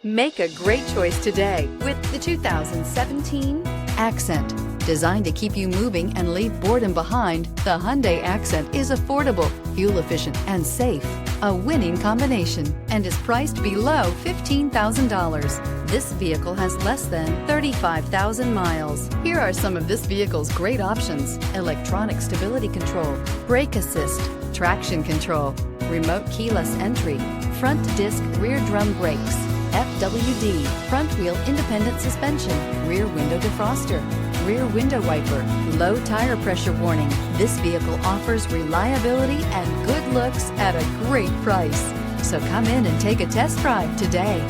Make a great choice today with the 2017 Accent. Designed to keep you moving and leave boredom behind, the Hyundai Accent is affordable, fuel efficient, and safe. A winning combination, and is priced below $15,000. This vehicle has less than 35,000 miles. Here are some of this vehicle's great options: electronic stability control, brake assist, traction control, remote keyless entry, front disc rear drum brakes, FWD, front wheel independent suspension, rear window defroster, rear window wiper, low tire pressure warning. This vehicle offers reliability and good looks at a great price. So come in and take a test drive today.